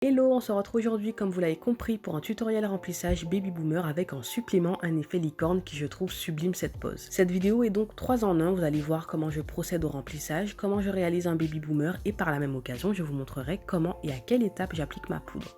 Hello, on se retrouve aujourd'hui comme vous l'avez compris pour un tutoriel remplissage Baby Boomer avec en supplément un effet licorne qui je trouve sublime cette pose. Cette vidéo est donc 3 en 1, vous allez voir comment je procède au remplissage, comment je réalise un Baby Boomer et par la même occasion je vous montrerai comment et à quelle étape j'applique ma poudre.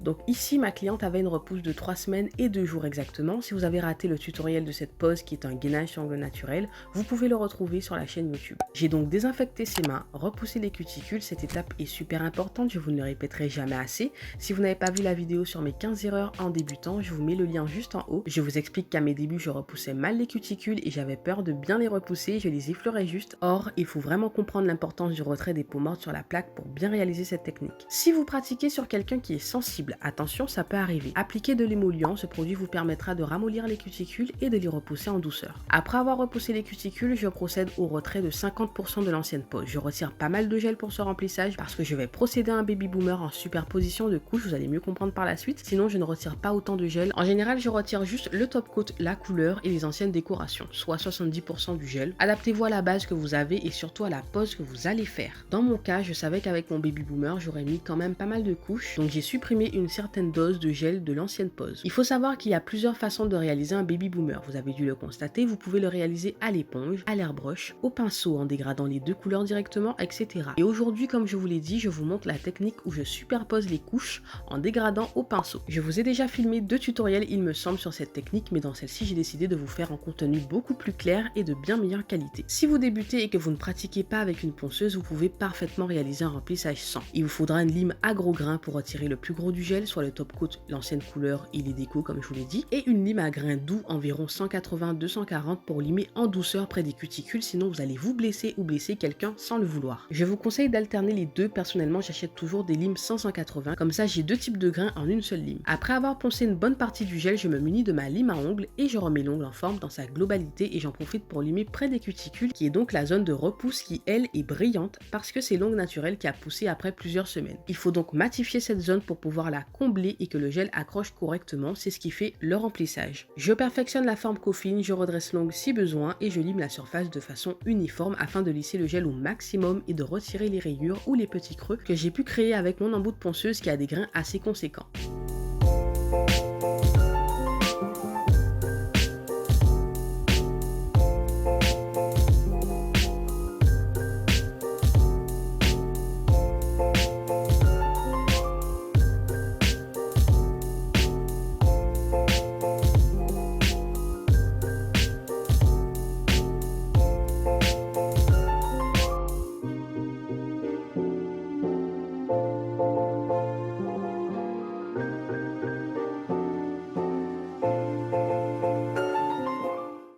Donc ici, ma cliente avait une repousse de 3 semaines et 2 jours exactement. Si vous avez raté le tutoriel de cette pose qui est un gainage sur angle naturel, vous pouvez le retrouver sur la chaîne YouTube. J'ai donc désinfecté ses mains, repoussé les cuticules. Cette étape est super importante, je vous ne le répéterai jamais assez. Si vous n'avez pas vu la vidéo sur mes 15 erreurs en débutant, je vous mets le lien juste en haut. Je vous explique qu'à mes débuts, je repoussais mal les cuticules et j'avais peur de bien les repousser, je les effleurais juste. Or, il faut vraiment comprendre l'importance du retrait des peaux mortes sur la plaque pour bien réaliser cette technique. Si vous pratiquez sur quelqu'un qui est sensible, attention, ça peut arriver. Appliquez de l'émollient, ce produit vous permettra de ramollir les cuticules et de les repousser en douceur. Après avoir repoussé les cuticules, je procède au retrait de 50% de l'ancienne pose. Je retire pas mal de gel pour ce remplissage parce que je vais procéder à un baby boomer en superposition de couches, vous allez mieux comprendre par la suite, sinon je ne retire pas autant de gel. En général, je retire juste le top coat, la couleur et les anciennes décorations, soit 70% du gel. Adaptez-vous à la base que vous avez et surtout à la pose que vous allez faire. Dans mon cas, je savais qu'avec mon baby boomer, j'aurais mis quand même pas mal de couches, donc j'ai supprimé une certaine dose de gel de l'ancienne pose. Il faut savoir qu'il y a plusieurs façons de réaliser un baby boomer. Vous avez dû le constater, vous pouvez le réaliser à l'éponge, à l'airbrush, au pinceau en dégradant les deux couleurs directement, etc. Et aujourd'hui, comme je vous l'ai dit, je vous montre la technique où je superpose les couches en dégradant au pinceau. Je vous ai déjà filmé 2 tutoriels, il me semble, sur cette technique, mais dans celle-ci, j'ai décidé de vous faire un contenu beaucoup plus clair et de bien meilleure qualité. Si vous débutez et que vous ne pratiquez pas avec une ponceuse, vous pouvez parfaitement réaliser un remplissage sans. Il vous faudra une lime à gros grains pour retirer le plus gros du gel, soit le top coat, l'ancienne couleur et les décos comme je vous l'ai dit, et une lime à grains doux environ 180-240 pour limer en douceur près des cuticules, sinon vous allez vous blesser ou blesser quelqu'un sans le vouloir. Je vous conseille d'alterner les deux, personnellement j'achète toujours des limes 100-180, comme ça j'ai 2 types de grains en une seule lime. Après avoir poncé une bonne partie du gel, je me munis de ma lime à ongles et je remets l'ongle en forme dans sa globalité et j'en profite pour limer près des cuticules qui est donc la zone de repousse qui elle est brillante parce que c'est l'ongle naturel qui a poussé après plusieurs semaines. Il faut donc matifier cette zone pour pouvoir la combler et que le gel accroche correctement, c'est ce qui fait le remplissage. Je perfectionne la forme coffine, je redresse l'ongle si besoin et je lime la surface de façon uniforme afin de lisser le gel au maximum et de retirer les rayures ou les petits creux que j'ai pu créer avec mon embout de ponceuse qui a des grains assez conséquents.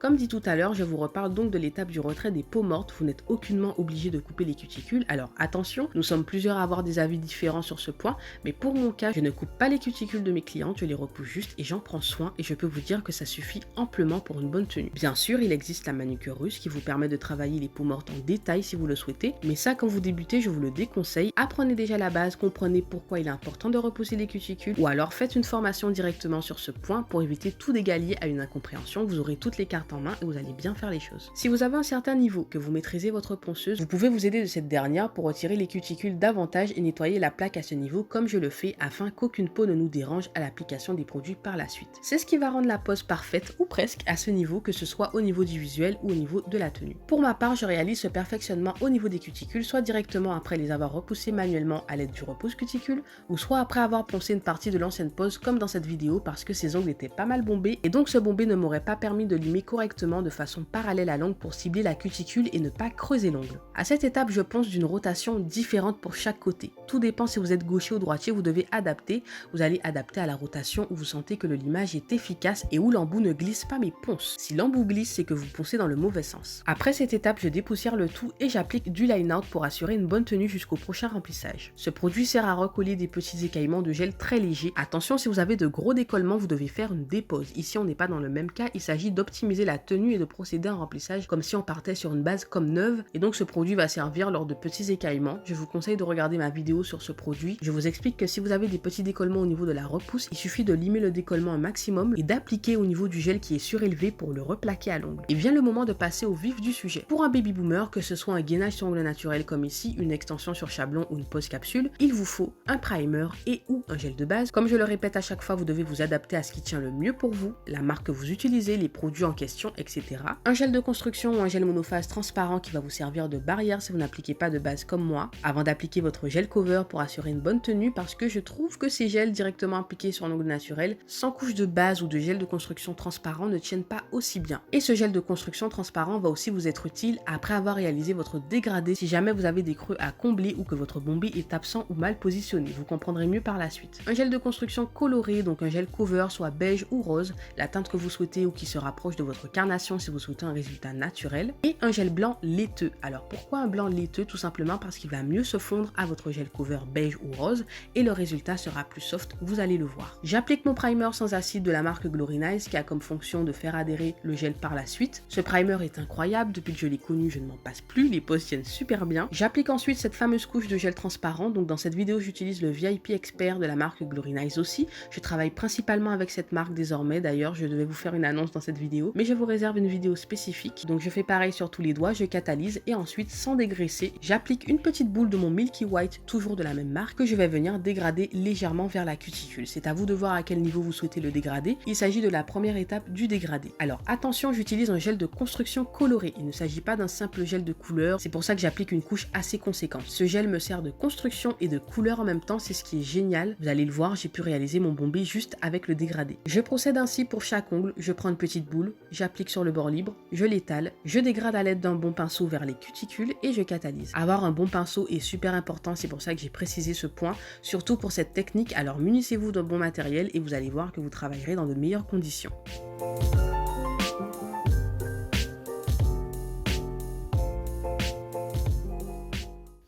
Comme dit tout à l'heure, je vous reparle donc de l'étape du retrait des peaux mortes. Vous n'êtes aucunement obligé de couper les cuticules. Alors attention, nous sommes plusieurs à avoir des avis différents sur ce point, mais pour mon cas, je ne coupe pas les cuticules de mes clientes, je les repousse juste et j'en prends soin et je peux vous dire que ça suffit amplement pour une bonne tenue. Bien sûr, il existe la manucure russe qui vous permet de travailler les peaux mortes en détail si vous le souhaitez, mais ça quand vous débutez, je vous le déconseille. Apprenez déjà la base, comprenez pourquoi il est important de repousser les cuticules ou alors faites une formation directement sur ce point pour éviter tout dégât lié à une incompréhension. Vous aurez toutes les cartes en main et vous allez bien faire les choses. Si vous avez un certain niveau, que vous maîtrisez votre ponceuse, vous pouvez vous aider de cette dernière pour retirer les cuticules davantage et nettoyer la plaque à ce niveau comme je le fais afin qu'aucune peau ne nous dérange à l'application des produits par la suite. C'est ce qui va rendre la pose parfaite ou presque à ce niveau, que ce soit au niveau du visuel ou au niveau de la tenue. Pour ma part, je réalise ce perfectionnement au niveau des cuticules, soit directement après les avoir repoussées manuellement à l'aide du repousse cuticule, ou soit après avoir poncé une partie de l'ancienne pose comme dans cette vidéo parce que ses ongles étaient pas mal bombés et donc ce bombé ne m'aurait pas permis de limer correctement de façon parallèle à l'ongle pour cibler la cuticule et ne pas creuser l'ongle. À cette étape, je ponce d'une rotation différente pour chaque côté. Tout dépend si vous êtes gaucher ou droitier, vous devez adapter. Vous allez adapter à la rotation où vous sentez que le limage est efficace et où l'embout ne glisse pas mais ponce. Si l'embout glisse, c'est que vous poncez dans le mauvais sens. Après cette étape, je dépoussière le tout et j'applique du line-out pour assurer une bonne tenue jusqu'au prochain remplissage. Ce produit sert à recoller des petits écaillements de gel très légers. Attention, si vous avez de gros décollements, vous devez faire une dépose. Ici, on n'est pas dans le même cas, il s'agit d'optimiser la tenue et de procéder à un remplissage comme si on partait sur une base comme neuve, et donc ce produit va servir lors de petits écaillements. Je vous conseille de regarder ma vidéo sur ce produit. Je vous explique que si vous avez des petits décollements au niveau de la repousse, il suffit de limer le décollement un maximum et d'appliquer au niveau du gel qui est surélevé pour le replaquer à l'ongle. Et vient le moment de passer au vif du sujet. Pour un baby boomer, que ce soit un gainage sur ongle naturel comme ici, une extension sur chablon ou une pose capsule, il vous faut un primer et ou un gel de base. Comme je le répète à chaque fois, vous devez vous adapter à ce qui tient le mieux pour vous, la marque que vous utilisez, les produits en question, etc. Un gel de construction ou un gel monophase transparent qui va vous servir de barrière si vous n'appliquez pas de base comme moi, avant d'appliquer votre gel cover pour assurer une bonne tenue, parce que je trouve que ces gels directement appliqués sur l'ongle naturel, sans couche de base ou de gel de construction transparent, ne tiennent pas aussi bien. Et ce gel de construction transparent va aussi vous être utile après avoir réalisé votre dégradé si jamais vous avez des creux à combler ou que votre bombé est absent ou mal positionné. Vous comprendrez mieux par la suite. Un gel de construction coloré, donc un gel cover soit beige ou rose, la teinte que vous souhaitez ou qui se rapproche de votre carnation si vous souhaitez un résultat naturel. Et un gel blanc laiteux. Alors pourquoi un blanc laiteux? Tout simplement parce qu'il va mieux se fondre à votre gel cover beige ou rose et le résultat sera plus soft, vous allez le voir. J'applique mon primer sans acide de la marque Glory Nice qui a comme fonction de faire adhérer le gel par la suite. Ce primer est incroyable, depuis que je l'ai connu je ne m'en passe plus, les poses tiennent super bien. J'applique ensuite cette fameuse couche de gel transparent, donc dans cette vidéo j'utilise le VIP Expert de la marque Glory Nice aussi. Je travaille principalement avec cette marque désormais, d'ailleurs je devais vous faire une annonce dans cette vidéo, mais je vous réserve une vidéo spécifique. Donc je fais pareil sur tous les doigts, je catalyse et ensuite sans dégraisser, j'applique une petite boule de mon Milky White, toujours de la même marque, que je vais venir dégrader légèrement vers la cuticule. C'est à vous de voir à quel niveau vous souhaitez le dégrader. Il s'agit de la première étape du dégradé. Alors attention, j'utilise un gel de construction coloré. Il ne s'agit pas d'un simple gel de couleur, c'est pour ça que j'applique une couche assez conséquente. Ce gel me sert de construction et de couleur en même temps, c'est ce qui est génial. Vous allez le voir, j'ai pu réaliser mon bombé juste avec le dégradé. Je procède ainsi pour chaque ongle, je prends une petite boule, j'applique sur le bord libre, je l'étale, je dégrade à l'aide d'un bon pinceau vers les cuticules et je catalyse. Avoir un bon pinceau est super important, c'est pour ça que j'ai précisé ce point, surtout pour cette technique, alors munissez-vous d'un bon matériel et vous allez voir que vous travaillerez dans de meilleures conditions.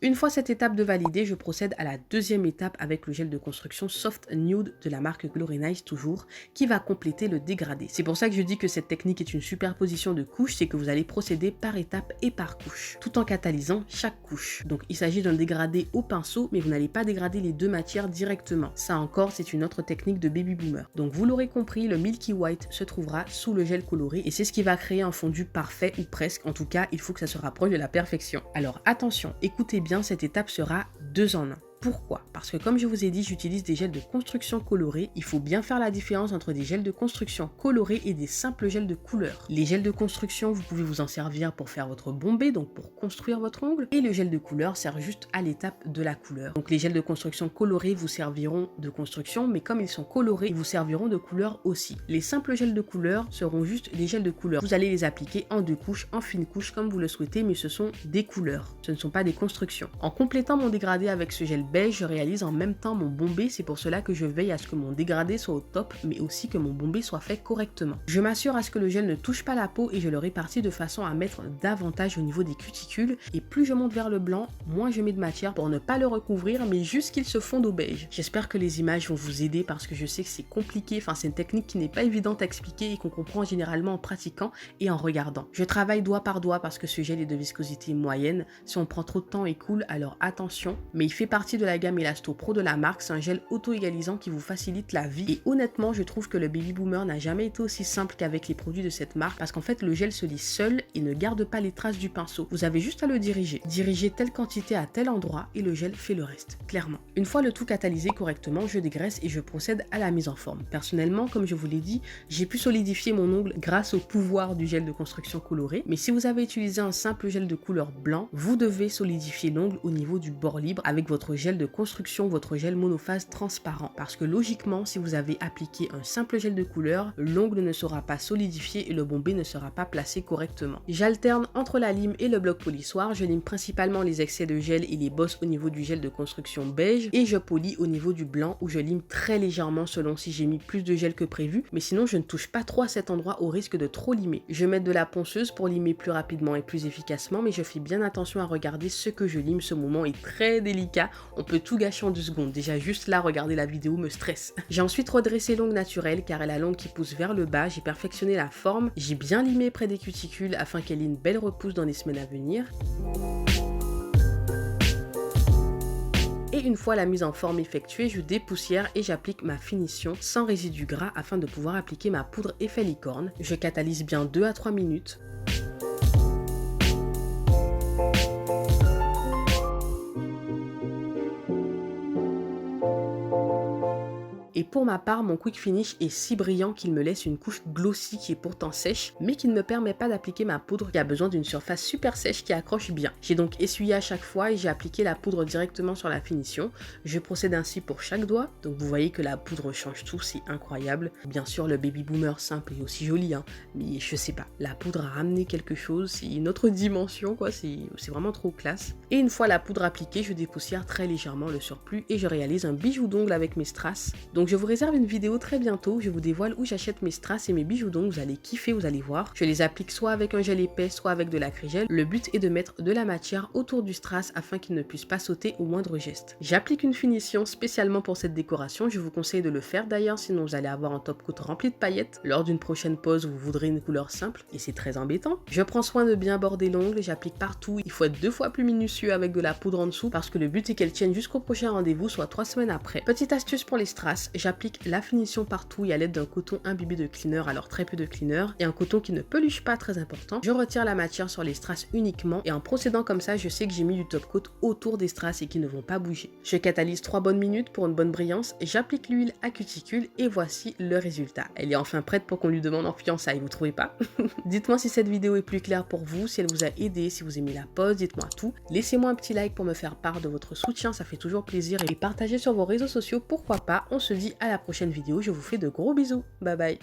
Une fois cette étape de validée, je procède à la deuxième étape avec le gel de construction Soft Nude de la marque Glory Nice toujours, qui va compléter le dégradé. C'est pour ça que je dis que cette technique est une superposition de couches, c'est que vous allez procéder par étape et par couche, tout en catalysant chaque couche. Donc il s'agit d'un dégradé au pinceau, mais vous n'allez pas dégrader les deux matières directement. Ça encore, c'est une autre technique de baby boomer. Donc vous l'aurez compris, le Milky White se trouvera sous le gel coloré et c'est ce qui va créer un fondu parfait ou presque. En tout cas, il faut que ça se rapproche de la perfection. Alors attention, écoutez bien, cette étape sera 2 en 1. Pourquoi? Parce que comme je vous ai dit, j'utilise des gels de construction colorés. Il faut bien faire la différence entre des gels de construction colorés et des simples gels de couleur. Les gels de construction, vous pouvez vous en servir pour faire votre bombé, donc pour construire votre ongle. Et le gel de couleur sert juste à l'étape de la couleur. Donc les gels de construction colorés vous serviront de construction, mais comme ils sont colorés, ils vous serviront de couleur aussi. Les simples gels de couleur seront juste des gels de couleur. Vous allez les appliquer en 2 couches, en fine couche comme vous le souhaitez, mais ce sont des couleurs. Ce ne sont pas des constructions. En complétant mon dégradé avec ce gel beige, je réalise en même temps mon bombé, c'est pour cela que je veille à ce que mon dégradé soit au top, mais aussi que mon bombé soit fait correctement. Je m'assure à ce que le gel ne touche pas la peau et je le répartis de façon à mettre davantage au niveau des cuticules, et plus je monte vers le blanc, moins je mets de matière pour ne pas le recouvrir, mais juste qu'il se fonde au beige. J'espère que les images vont vous aider parce que je sais que c'est compliqué, enfin c'est une technique qui n'est pas évidente à expliquer et qu'on comprend généralement en pratiquant et en regardant. Je travaille doigt par doigt parce que ce gel est de viscosité moyenne. Si on prend trop de temps et coule, alors attention, mais il fait partie de la gamme Elasto Pro de la marque, c'est un gel auto-égalisant qui vous facilite la vie et honnêtement je trouve que le baby boomer n'a jamais été aussi simple qu'avec les produits de cette marque parce qu'en fait le gel se lisse seul et ne garde pas les traces du pinceau. Vous avez juste à le diriger. Diriger telle quantité à tel endroit et le gel fait le reste, clairement. Une fois le tout catalysé correctement, je dégraisse et je procède à la mise en forme. Personnellement, comme je vous l'ai dit, j'ai pu solidifier mon ongle grâce au pouvoir du gel de construction coloré, mais si vous avez utilisé un simple gel de couleur blanc, vous devez solidifier l'ongle au niveau du bord libre avec votre gel de construction, votre gel monophase transparent. Parce que logiquement, si vous avez appliqué un simple gel de couleur, l'ongle ne sera pas solidifié et le bombé ne sera pas placé correctement. J'alterne entre la lime et le bloc polissoir. Je lime principalement les excès de gel et les bosses au niveau du gel de construction beige et je polis au niveau du blanc où je lime très légèrement selon si j'ai mis plus de gel que prévu, mais sinon je ne touche pas trop à cet endroit au risque de trop limer. Je mets de la ponceuse pour limer plus rapidement et plus efficacement, mais je fais bien attention à regarder ce que je lime. Ce moment est très délicat. On peut tout gâcher en 2 secondes. Déjà juste là, regarder la vidéo me stresse. J'ai ensuite redressé l'ongle naturelle car elle a l'ongle qui pousse vers le bas. J'ai perfectionné la forme. J'ai bien limé près des cuticules afin qu'elle ait une belle repousse dans les semaines à venir. Et une fois la mise en forme effectuée, je dépoussière et j'applique ma finition sans résidu gras afin de pouvoir appliquer ma poudre effet licorne. Je catalyse bien 2 à 3 minutes. Et pour ma part, mon quick finish est si brillant qu'il me laisse une couche glossy qui est pourtant sèche, mais qui ne me permet pas d'appliquer ma poudre qui a besoin d'une surface super sèche qui accroche bien. J'ai donc essuyé à chaque fois et j'ai appliqué la poudre directement sur la finition. Je procède ainsi pour chaque doigt, donc vous voyez que la poudre change tout, c'est incroyable. Bien sûr, le baby boomer simple est aussi joli, hein, mais je sais pas, la poudre a ramené quelque chose, c'est une autre dimension quoi, c'est vraiment trop classe. Et une fois la poudre appliquée, je dépoussière très légèrement le surplus et je réalise un bijou d'ongle avec mes strass. Donc je vous réserve une vidéo très bientôt où je vous dévoile où j'achète mes strass et mes bijoux d'ongles, vous allez kiffer, vous allez voir. Je les applique soit avec un gel épais, soit avec de l'acrygel. Le but est de mettre de la matière autour du strass afin qu'il ne puisse pas sauter au moindre geste. J'applique une finition spécialement pour cette décoration, je vous conseille de le faire d'ailleurs, sinon vous allez avoir un top coat rempli de paillettes. Lors d'une prochaine pose, vous voudrez une couleur simple et c'est très embêtant. Je prends soin de bien border l'ongle, j'applique partout. Il faut être 2 fois plus minutieux avec de la poudre en dessous parce que le but est qu'elle tienne jusqu'au prochain rendez-vous, soit 3 semaines après. Petite astuce pour les strass, j'applique la finition partout et à l'aide d'un coton imbibé de cleaner, alors très peu de cleaner, et un coton qui ne peluche pas, très important. Je retire la matière sur les strass uniquement et en procédant comme ça, je sais que j'ai mis du top coat autour des strass et qu'ils ne vont pas bouger. Je catalyse 3 bonnes minutes pour une bonne brillance, j'applique l'huile à cuticule et voici le résultat. Elle est enfin prête pour qu'on lui demande en fiançailles, vous trouvez pas? Dites-moi si cette vidéo est plus claire pour vous, si elle vous a aidé, si vous aimez la pose, dites-moi tout. Laissez-moi un petit like pour me faire part de votre soutien, ça fait toujours plaisir, et partagez sur vos réseaux sociaux, pourquoi pas. On se dit à la prochaine vidéo, je vous fais de gros bisous, bye bye.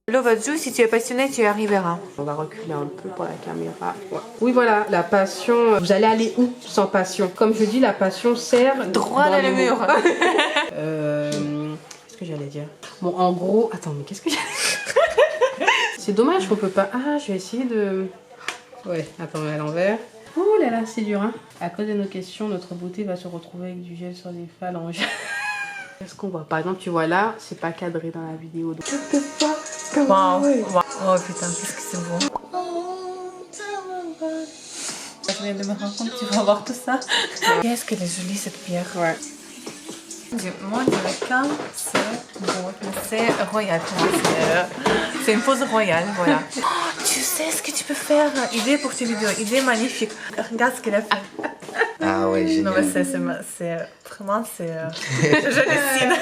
Lovazou, si tu es passionné, tu y arriveras. On va reculer un peu pour la caméra. Ouais. Oui, voilà, la passion. Vous allez aller où sans passion? Comme je dis, la passion sert droit dans le mur. Qu'est-ce que j'allais dire? Bon, en gros, attends, mais qu'est-ce que j'allais dire? C'est dommage qu'on peut pas. Ah, je vais essayer de. Ouais, attends, à l'envers. Oh là là, c'est dur, hein. À cause de nos questions, notre beauté va se retrouver avec du gel sur les phalanges. Qu'est-ce qu'on voit? Par exemple, tu vois là, c'est pas cadré dans la vidéo. Donc... Waouh! Oh putain, qu'est-ce que c'est beau! Je viens de me rendre compte que tu vas voir tout ça. Qu'est-ce qu'elle est jolie cette pierre! Ouais. Moi, du requin, c'est beau, c'est royal. C'est une pose royale, voilà. Oh, tu sais ce que tu peux faire? Idée pour tes vidéos, idée magnifique. Regarde ce qu'elle a fait. Ah ouais, génial. Non mais c'est vraiment, j'hallucine.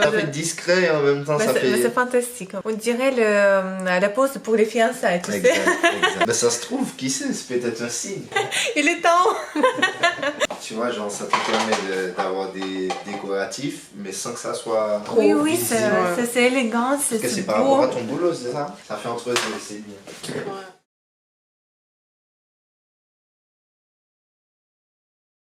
Ça fait discret et en même temps ça fait... Mais c'est fantastique. On dirait la pose pour les fiançailles, tu sais. Exact. Ben, ça se trouve, qui sait, c'est peut-être un signe. Il est temps. Tu vois, genre ça te permet d'avoir des décoratifs, mais sans que ça soit trop Oui, visible. c'est élégant, c'est beau. Parce que c'est par rapport à ton boulot, c'est ça? Ça fait entre deux, c'est bien. Ouais.